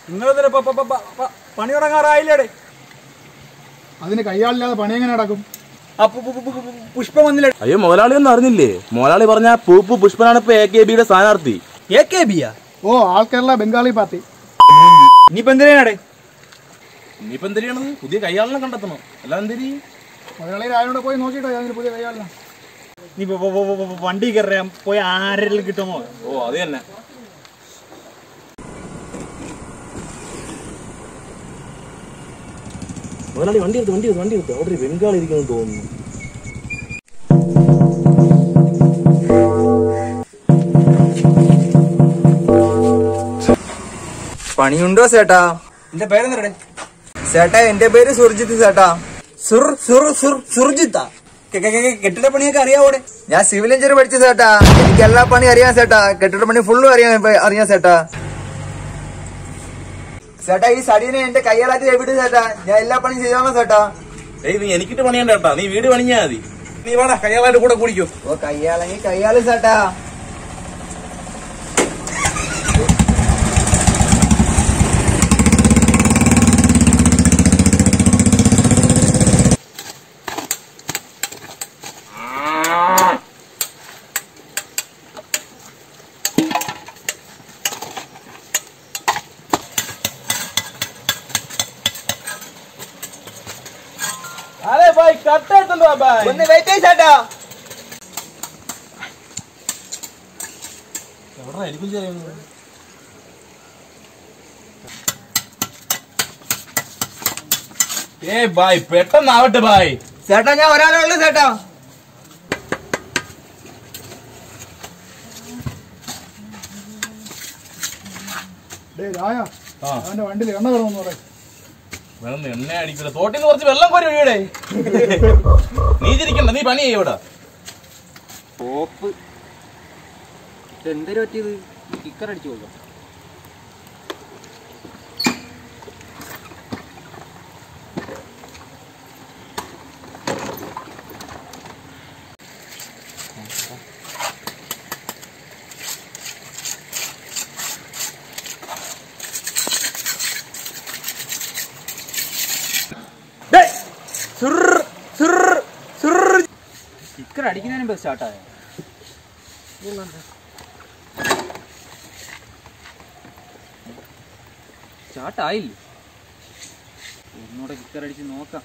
നിങ്ങളെന്തിനാ പണി തുടങ്ങാറായില്ലേടെ? അതിന് കയ്യാളില്ലാതെ പണി എങ്ങനെ നടക്കും? പുഷ്പം വന്നില്ല. അയ്യോ, മുതലാളി ഒന്നും അറിഞ്ഞില്ലേ? മുതലാളി പറഞ്ഞ പൂപ്പ് പുഷ്പനാണ് ഇപ്പൊ AKBയുടെ സ്ഥാനാർത്ഥി. AKBയാ? ഓ, ആൾ കേരള ബംഗാളി പാർട്ടി. ഇനിയിപ്പോ എന്തിനാടെ? ഇനിയിപ്പോ എന്തിനാണത്? പുതിയ കയ്യാളിനെ കണ്ടെത്തണം. അല്ല എന്തിരി മുതലാളി രാവിലെ പോയി നോക്കിട്ടോ അതിന് പുതിയ കയ്യാളിനെ. നീ വണ്ടി കയറാൻ പോയി ആരെങ്കിലും കിട്ടുമോ? ഓ, അത് തന്നെ. മുതലാളി വണ്ടി എടുത്ത് അവിടെ ബംഗാളി ഇരിക്കുന്നു തോന്നുന്നു. പണിയുണ്ടോ ചേട്ടാ? എന്റെ പേരെന്തരടെ? ചേട്ടാ, എന്റെ പേര് സുർജിത്ത് ചേട്ടാ. സുർജിത്താ? കെട്ടിട പണിയൊക്കെ അറിയാവോടെ? ഞാൻ സിവിൽ എഞ്ചിനീയർ പഠിച്ചു ചേട്ടാ. എനിക്ക് എല്ലാ പണി അറിയാം ചേട്ടാ. കെട്ടിട പണി ഫുള്ളും അറിയാം ചേട്ടാ. ചേട്ടാ, ഈ സടീനെ എന്റെ കയ്യാളാറ്റി എവിടെ ചേട്ടാ? ഞാൻ എല്ലാ പണിയും ചെയ്തോളാം ചേട്ടാ. നീ എനിക്കിട്ട് പണിയണ്ട കേട്ടാ, നീ വീട് പണിഞ്ഞാ മതി. നീ വേടാ കയ്യാളായിട്ട് കൂടെ കുടിക്കോ. ഓ, കയ്യാളെങ്കിൽ കയ്യാള് ചേട്ടാ. ഒന്ന് വെയിറ്റ് ചെയ്യ് ചേട്ടാ. പെട്ടെന്നാവട്ടെ ബായ്. ചേട്ടാ, ഞാൻ ഒരാളേ ഉള്ളൂ ചേട്ടാ. അവന്റെ വണ്ടിയിൽ എണ്ണ വേണമെന്ന് പറയും. എണ്ണ അടിക്കില്ല, തോട്ടിന്ന് കുറച്ച് വെള്ളം കോരി ഒഴിയടേ. നീ ചിരിക്കണ്ട, നീ പണി ചെയ്യൂടാ. എന്തൊരു പറ്റിയത്? കിക്കർ അടിച്ചു പോകാം. കിക്കർ അടിക്കുന്നതിന് മുമ്പ് സ്റ്റാർട്ടായ സ്റ്റാർട്ടായില്ലേ? ഒന്നുകൂടെ കിക്കർ അടിച്ച് നോക്കാം.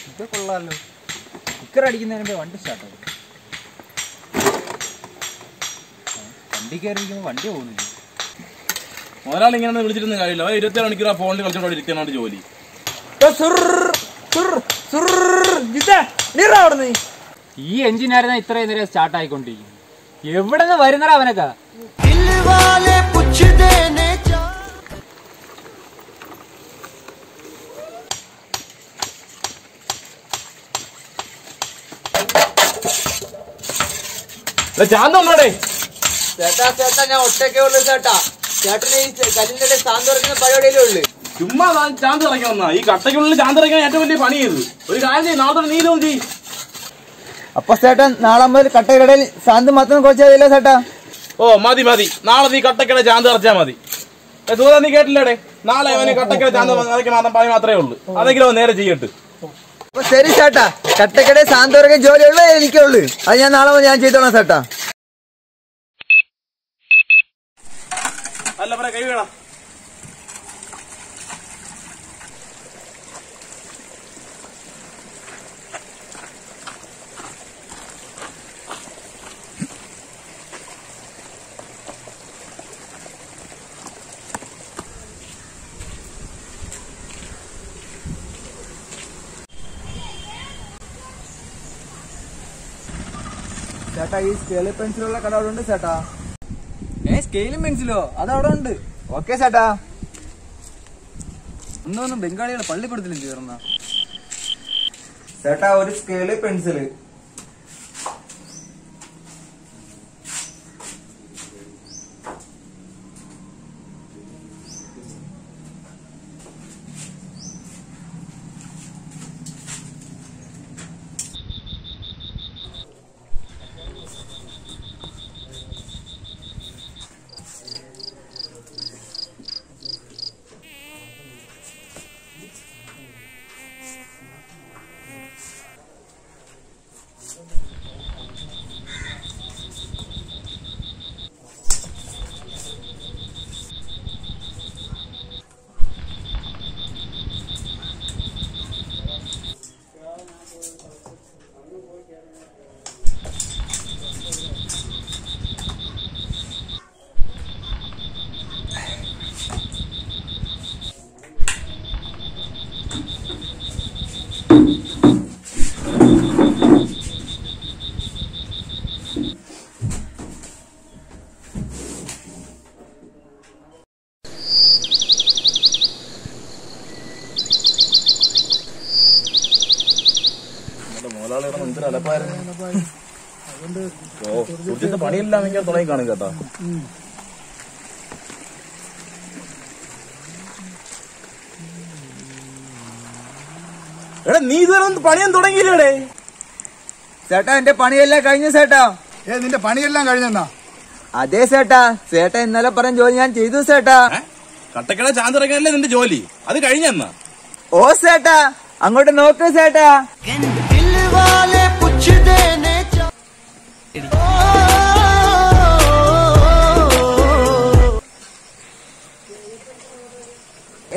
ഇത് കൊള്ളാലോ. കിക്കർ അടിക്കുന്നതിന് മുമ്പ് വണ്ടി സ്റ്റാർട്ടായി. വണ്ടി കയറിയിരിക്കുമ്പോൾ വണ്ടി പോകുന്നില്ല. മുതലാളി ഇങ്ങനെ വിളിച്ചിരുന്ന കാര്യമില്ല. 24 മണിക്കൂർ ആ ഫോണിൽ കളിച്ചോണ്ട് ഇരിക്കാനാണ് ജോലി. ഈ എഞ്ചിനായിരുന്ന ഇത്രയും നേരം സ്റ്റാർട്ട് ആയിക്കൊണ്ടിരിക്കും. എവിടെ നിന്ന് വരുന്നടാ അവനൊക്കെ? ചാന്തോടെ ചേട്ടാ ചേട്ടാ, ഞാൻ ഒറ്റയ്ക്കേ ഉള്ളൂ ചേട്ടാ. ചേട്ടന് ഈ കല്ലിന്റെ സ്ഥാനം തുറക്കുന്ന പരിപാടിയിലേ ഉള്ളു. ചുമ്മാ ചാന്ത് ഇറങ്ങി വന്നാ. ഈ കട്ടയ്ക്കുള്ളിൽ ചാന്ത് ഇറങ്ങാൻ ഏറ്റവും വലിയ പണി ചെയ്ത്. ഒരു കാര്യം ചെയ്യും, നാളെ നീ ഇതൊന്നും ചെയ്യും. അപ്പൊ ചേട്ടൻ നാളെ മുതൽ കട്ടക്കടയിൽ ശാന്ത് മാത്രം കുറച്ചതില്ല ചേട്ടാ. ഓ, മതി. നാളെ നീ കട്ടക്കട ചാന്ത് ഇറച്ചാ മതി. നീ കേട്ടില്ലേടെ? നാളെ അവന് കട്ടക്കട ചാന്ത് മാത്രം പണി മാത്രമേ ഉള്ളൂ. അതെങ്കിലും നേരെ ചെയ്യട്ട്. അപ്പൊ ശരി ചേട്ടാ, കട്ടക്കടയിൽ ശാന്ത് തുറക്കാൻ ജോലിയുള്ളൂ എനിക്കുള്ളൂ. അത് ഞാൻ നാളെ മുതൽ ഞാൻ ചെയ്തോളാം ചേട്ടാ. അല്ല പറ, കൈ വേണം. ചേട്ടാ, ഈ സ്കെയിൽ പെൻസിലുള്ള കട അവിടെ ഉണ്ട് ചേട്ടാ. സ്കെയിലും പെൻസിലോ? അതവിടെ ഉണ്ട്. ഓക്കെ ചേട്ടാ. ഒന്നും ബംഗാളികളെ പള്ളിക്കൂടത്തിലും ചേർന്ന ചേട്ടാ, ഒരു സ്കെയില് പെൻസില്. സുജിത്ത് പണിയില്ല മിക്കാൻ തുടങ്ങി കാണും കേട്ടോ. എടാ നീ ഇതുവരെ പണിയൊന്നും തുടങ്ങിയില്ലേ? ചേട്ടാ എന്റെ പണിയെല്ലാം കഴിഞ്ഞു ചേട്ടാ. നിന്റെ പണിയെല്ലാം കഴിഞ്ഞെന്നാ? അതെ ചേട്ടാ, ചേട്ടാ ഇന്നലെ പറഞ്ഞ ജോലി ഞാൻ ചെയ്തു ചേട്ടാ. കട്ടക്കട ചാന്തിറക്കാനല്ലേ നിന്റെ ജോലി? അത് കഴിഞ്ഞെന്നാ? ഓ ചേട്ടാ, അങ്ങോട്ട് നോക്ക് ചേട്ടാ.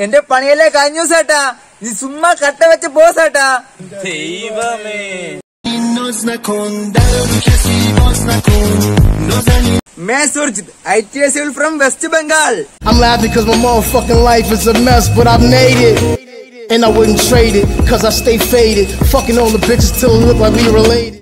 എന്റെ പണിയെല്ലാം കഴിഞ്ഞു ചേട്ടാ. നീ ചുമ്മാ കട്ട വെച്ച് പോ ചേട്ടാ. ദൈവമേ. मैं Surjit ITS from West Bengal. I'm laughing cause my motherfucking life is a mess, but I've made it. And I wouldn't trade it, cause I stay faded. Fucking all the bitches till it look like we related.